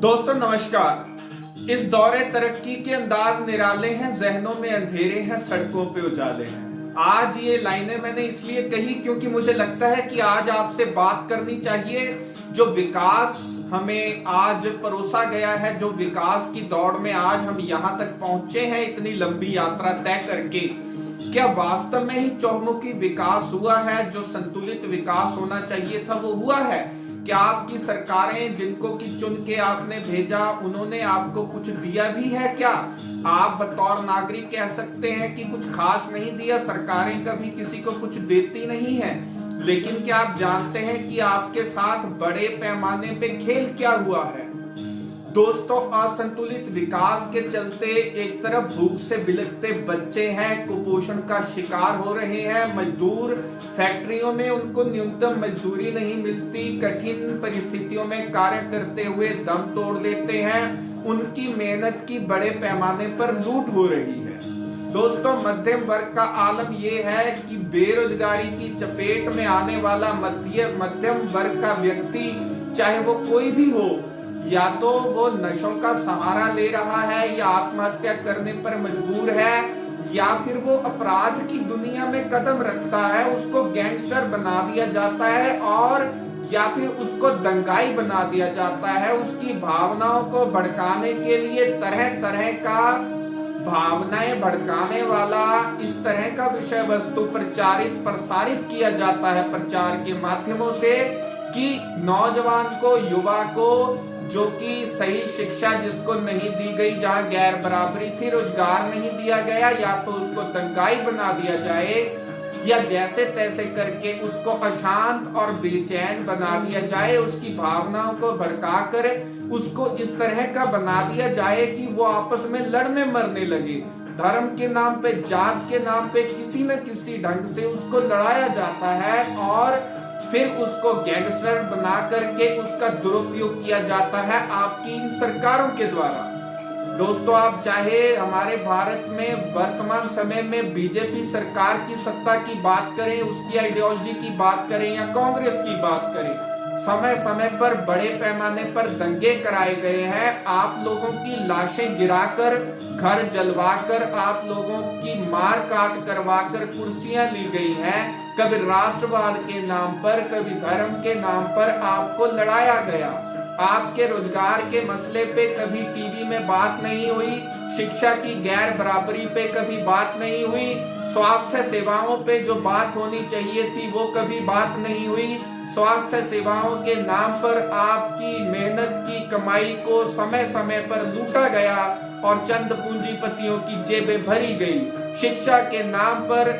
दोस्तों नमस्कार। इस दौरे तरक्की के अंदाज निराले हैं, जहनों में अंधेरे हैं, सड़कों पे उजाले हैं। आज ये लाइनें मैंने इसलिए कही क्योंकि मुझे लगता है कि आज आपसे बात करनी चाहिए। जो विकास हमें आज परोसा गया है, जो विकास की दौड़ में आज हम यहाँ तक पहुंचे हैं, इतनी लंबी यात्रा तय करके, क्या वास्तव में ही चौमुखी विकास हुआ है? जो संतुलित विकास होना चाहिए था वो हुआ है? क्या आपकी सरकारें जिनको की चुन के आपने भेजा, उन्होंने आपको कुछ दिया भी है? क्या आप बतौर नागरिक कह सकते हैं कि कुछ खास नहीं दिया? सरकारें कभी किसी को कुछ देती नहीं है, लेकिन क्या आप जानते हैं कि आपके साथ बड़े पैमाने पे खेल क्या हुआ है? दोस्तों, असंतुलित विकास के चलते एक तरफ भूख से बिलखते बच्चे हैं, कुपोषण का शिकार हो रहे हैं, मजदूर फैक्ट्रियों में उनको न्यूनतम मजदूरी नहीं मिलती, कठिन परिस्थितियों में कार्य करते हुए दम तोड़ देते हैं, उनकी मेहनत की बड़े पैमाने पर लूट हो रही है। दोस्तों, मध्यम वर्ग का आलम यह है कि बेरोजगारी की चपेट में आने वाला मध्यम वर्ग का व्यक्ति, चाहे वो कोई भी हो, या तो वो नशों का सहारा ले रहा है, या आत्महत्या करने पर मजबूर है, या फिर वो अपराध की दुनिया में कदम रखता है, उसको गैंगस्टर बना दिया जाता है, और या फिर उसको दंगाई बना दिया जाता है। उसकी भावनाओं को भड़काने के लिए तरह तरह का भावनाएं भड़काने वाला इस तरह का विषय वस्तु प्रसारित किया जाता है प्रचार के माध्यमों से, कि नौजवान को, युवा को, जो कि सही शिक्षा जिसको नहीं दी गई, जहां गैर बराबरी थी, रोजगार नहीं दिया गया, या तो उसको दंगाई बना दिया जाए, या जैसे तैसे करके उसको अशांत और बेचैन बना दिया जाए, उसकी भावनाओं को भड़काकर उसको इस तरह का बना दिया जाए कि वो आपस में लड़ने मरने लगे। धर्म के नाम पे, जात के नाम पे किसी न किसी ढंग से उसको लड़ाया जाता है, और फिर उसको गैंगस्टर बना करके उसका दुरुपयोग किया जाता है आपकी इन सरकारों के द्वारा। दोस्तों, आप चाहे हमारे भारत में वर्तमान समय में बीजेपी सरकार की सत्ता की बात करें, उसकी आइडियोलॉजी की बात करें, या कांग्रेस की बात करें, समय समय पर बड़े पैमाने पर दंगे कराए गए हैं। आप लोगों की लाशें गिराकर, घर जलवाकर, आप लोगों की मार काट करवाकर कुर्सियां ली गई हैं। कभी राष्ट्रवाद के नाम पर, कभी धर्म के नाम पर आपको लड़ाया गया। आपके रोजगार के मसले पे कभी टीवी में बात नहीं हुई, शिक्षा की गैर बराबरी पे कभी बात नहीं हुई, स्वास्थ्य सेवाओं पे जो बात होनी चाहिए थी वो कभी बात नहीं हुई। स्वास्थ्य सेवाओं के नाम पर आपकी मेहनत की कमाई को समय समय पर लूटा गया और चंद पूंजीपतियों की जेबें भरी गई। शिक्षा के नाम पर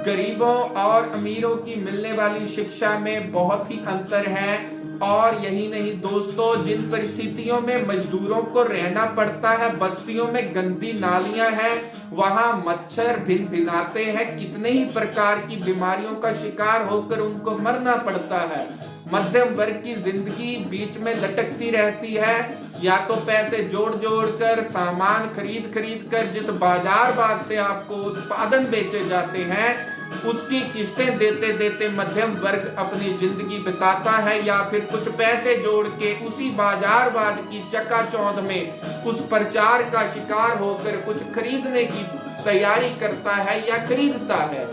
गरीबों और अमीरों की मिलने वाली शिक्षा में बहुत ही अंतर है। और यही नहीं दोस्तों, जिन परिस्थितियों में मजदूरों को रहना पड़ता है, बस्तियों में गंदी नालियां हैं, वहां मच्छर भिन भिनाते हैं, कितने ही प्रकार की बीमारियों का शिकार होकर उनको मरना पड़ता है। मध्यम वर्ग की जिंदगी बीच में लटकती रहती है, या तो पैसे जोड़ जोड़ कर, सामान खरीद खरीद कर जिस बाजारवाद से आपको उत्पादन बेचे जाते हैं, उसकी किस्तें देते देते मध्यम वर्ग अपनी जिंदगी बिताता है, या फिर कुछ पैसे जोड़ के उसी बाजारवाद की चकाचौंध में उस प्रचार का शिकार होकर कुछ खरीदने की तैयारी करता है या खरीदता है।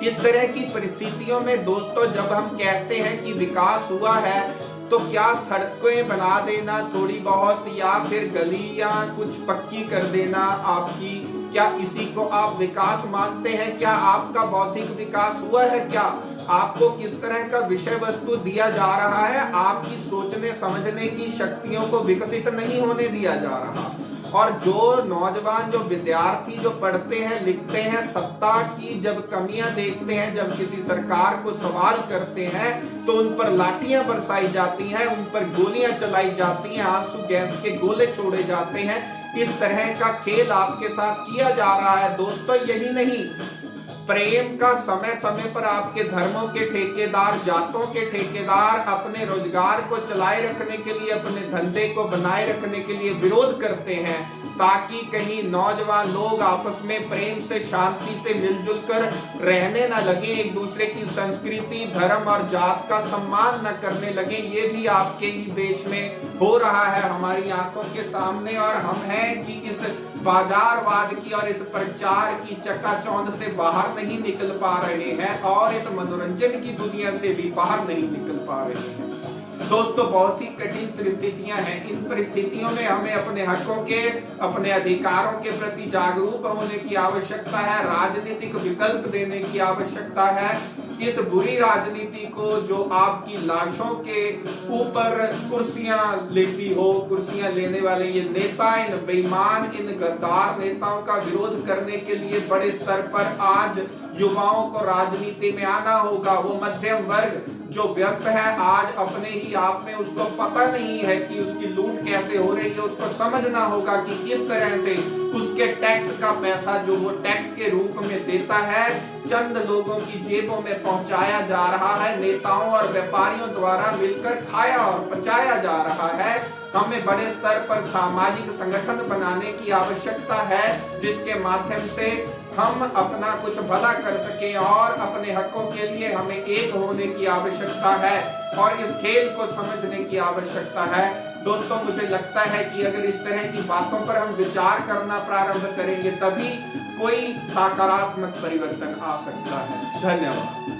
इस तरह की परिस्थितियों में दोस्तों, जब हम कहते हैं कि विकास हुआ है, तो क्या सड़कें बना देना थोड़ी बहुत, या फिर गलियां कुछ पक्की कर देना आपकी, क्या इसी को आप विकास मानते हैं? क्या आपका बौद्धिक विकास हुआ है? क्या आपको किस तरह का विषय वस्तु दिया जा रहा है? आपकी सोचने समझने की शक्तियों को विकसित नहीं होने दिया जा रहा। और जो नौजवान, जो विद्यार्थी, जो पढ़ते हैं, लिखते हैं, सत्ता की जब कमियां देखते हैं, जब किसी सरकार को सवाल करते हैं, तो उन पर लाठियां बरसाई जाती हैं, उन पर गोलियां चलाई जाती हैं, आंसू गैस के गोले छोड़े जाते हैं। इस तरह का खेल आपके साथ किया जा रहा है। दोस्तों, यही नहीं, प्रेम का समय समय पर आपके धर्मों के ठेकेदार, जातों के ठेकेदार अपने रोजगार को चलाए रखने के लिए, अपने धंधे को बनाए रखने के लिए विरोध करते हैं। ताकि कहीं नौजवान लोग आपस में प्रेम से शांति से मिलजुल कर रहने न लगे, एक दूसरे की संस्कृति धर्म और जात का सम्मान न करने लगे। ये भी आपके ही देश में हो रहा है हमारी आंखों के सामने, और हम हैं कि इस बाजारवाद की और इस प्रचार की चकाचौंध से बाहर नहीं निकल पा रहे हैं और इस मनोरंजन की दुनिया से भी बाहर नहीं निकल पा रहे हैं। दोस्तों, बहुत ही कठिन परिस्थितियां हैं। इन परिस्थितियों में हमें अपने हकों के, अपने अधिकारों के प्रति जागरूक होने की आवश्यकता है, राजनीतिक विकल्प देने की आवश्यकता है। इस बुरी राजनीति को जो आपकी लाशों के ऊपर कुर्सियां लेती हो, कुर्सियां लेने वाले ये नेता, इन बेईमान, इन गद्दार नेताओं का विरोध करने के लिए बड़े स्तर पर आज युवाओं को राजनीति में आना होगा। वो मध्यम वर्ग जो व्यस्त है आज अपने ही आप में, उसको पता नहीं है कि उसकी लूट कैसे हो रही है, उसको समझना होगा कि किस तरह से उसके टैक्स का पैसा जो वो टैक्स के रूप में देता है चंद लोगों की जेबों में पहुंचाया जा रहा है, नेताओं और व्यापारियों द्वारा मिलकर खाया और पचाया जा रहा है। हमें बड़े स्तर पर सामाजिक संगठन बनाने की आवश्यकता है जिसके माध्यम से हम अपना कुछ भला कर सकें और अपने हकों के लिए हमें एक होने की आवश्यकता है और इस खेल को समझने की आवश्यकता है। दोस्तों, मुझे लगता है कि अगर इस तरह की बातों पर हम विचार करना प्रारंभ करेंगे तभी कोई सकारात्मक परिवर्तन आ सकता है। धन्यवाद।